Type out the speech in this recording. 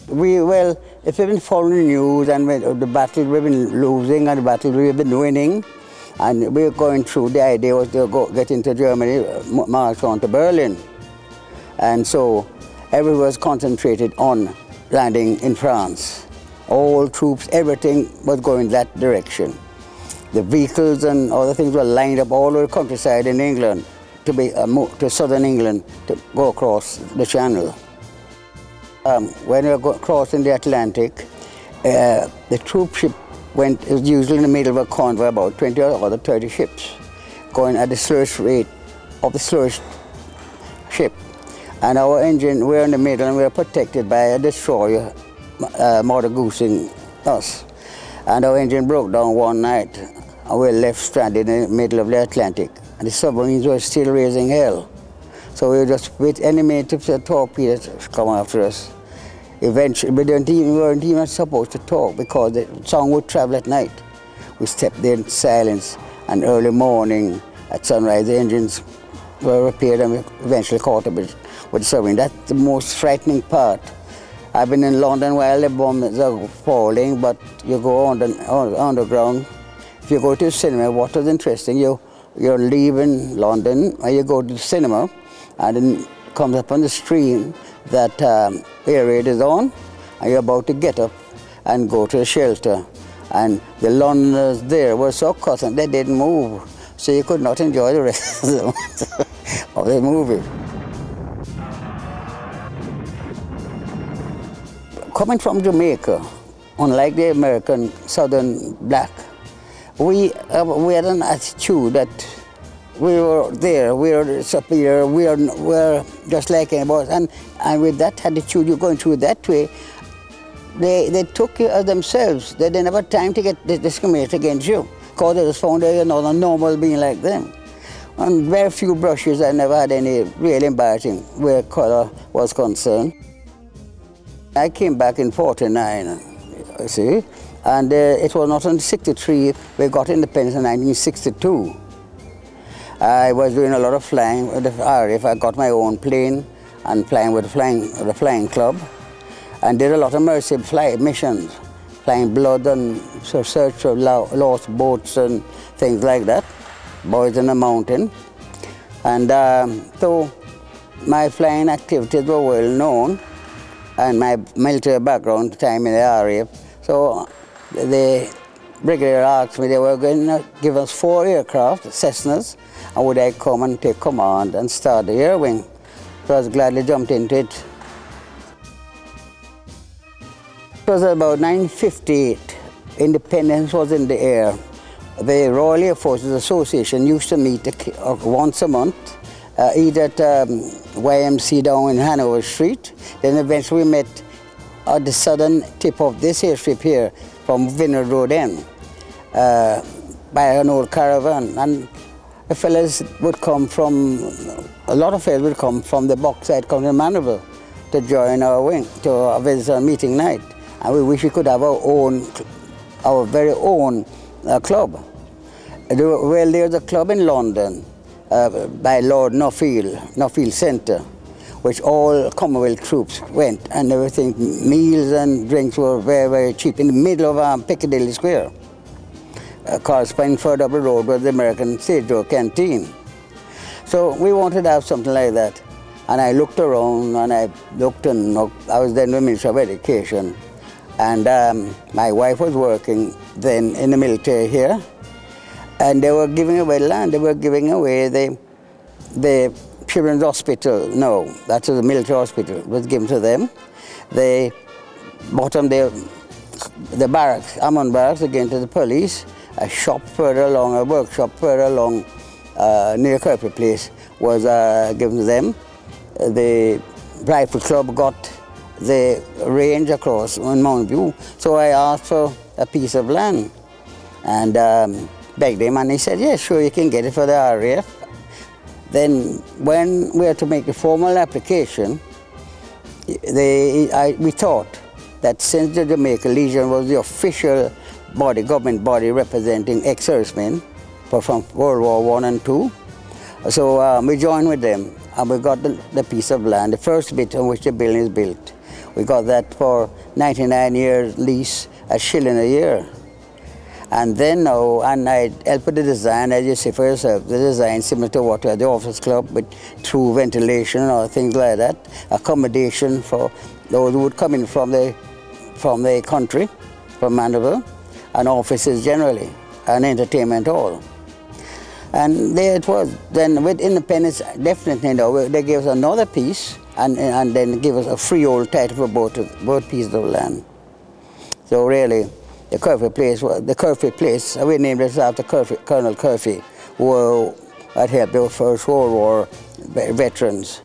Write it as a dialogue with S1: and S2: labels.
S1: Well, if you've been following the news and the battle we've been losing and the battle we've been winning, and we're going through, the idea was to get into Germany, march on to Berlin. And so everyone was concentrated on landing in France. All troops, everything was going that direction. The vehicles and other things were lined up all over the countryside in England to be to southern England to go across the channel. When we were crossing the Atlantic, the troop ship it was usually in the middle of a convoy, about 20 or 30 ships, going at the slowest rate of the slowest ship. And our engine, we're in the middle and we're protected by a destroyer motor goosing us. And our engine broke down one night and we were left stranded in the middle of the Atlantic. And the submarines were still raising hell. So we were just with any minute of the torpedoes come after us. Eventually, we weren't even supposed to talk because the song would travel at night. We stepped there in silence, and early morning at sunrise the engines were repaired and we eventually caught up with the submarine. That's the most frightening part. I've been in London while the bombs are falling, but you go underground. If you go to the cinema, what is interesting, you're leaving London and you go to the cinema, and then comes up on the stream that air raid is on, and you're about to get up and go to the shelter. And the Londoners there were so caught they didn't move, so you could not enjoy the rest of the movie. Coming from Jamaica, unlike the American Southern black, we had an attitude that we were there, we were superior, we were just like anybody else. And with that attitude, you're going through that way, they took care of themselves. They didn't have time to get discriminated against you, because they just found that you're not a normal being like them. And very few brushes, I never had any really embarrassing where color was concerned. I came back in '49, you see, and it was not until '63 we got independence in 1962. I was doing a lot of flying with the RAF. I got my own plane and flying with the flying club, and did a lot of mercy flight missions, flying blood and search for lost boats and things like that, boys in the mountain. And so my flying activities were well known, and my military background time in the RAF. So the brigadier asked me, they were going to give us 4 aircraft, Cessnas, and would I come and take command and start the air wing. So I was gladly jumped into it. It was about 1958. Independence was in the air. The Royal Air Forces Association used to meet once a month, either at YMC down in Hanover Street. Then eventually we met at the southern tip of this airstrip here, from Vineyard Road End, by an old caravan. And the fellas would come from, a lot of fellas would come from the Boxside County Maneuver to join our wing, to visit our meeting night. And we wish we could have our very own club. Well, there's a club in London by Lord Norfield Centre, which all Commonwealth troops went, and everything, meals and drinks were very, very cheap, in the middle of Piccadilly Square. Corresponding further up the road was the American Stage-Door Canteen. So we wanted to have something like that. And I looked around, and I was then the Minister of Education. And my wife was working then in the military here. And they were giving away land, they were giving away the Children's Hospital. No, that's the military hospital, was given to them. They bottomed the barracks, Ammon Barracks, again to the police. A shop further along, a workshop further along near Kirby Place was given to them. The Rifle Club got the range across on Mount View, so I asked for a piece of land and begged him, and he said, yes, sure, you can get it for the RAF. Then when we had to make the formal application, we thought that since the Jamaica Legion was the official body, government body representing ex-servicemen from World War I and II, so we joined with them, and we got the piece of land, the first bit on which the building is built. We got that for 99 years lease at shilling a year. And then now, and I helped with the design, as you see for yourself, the design similar to what the office club, with through ventilation or things like that, accommodation for those who would come in from the country, from Mandeville, and offices generally, and entertainment hall. And there it was. Then with independence, definitely, you know, they gave us another piece, and then give us a freehold title for both pieces of land. So really, the Curfew place, we named it after Colonel Curfew, who had helped the First World War veterans.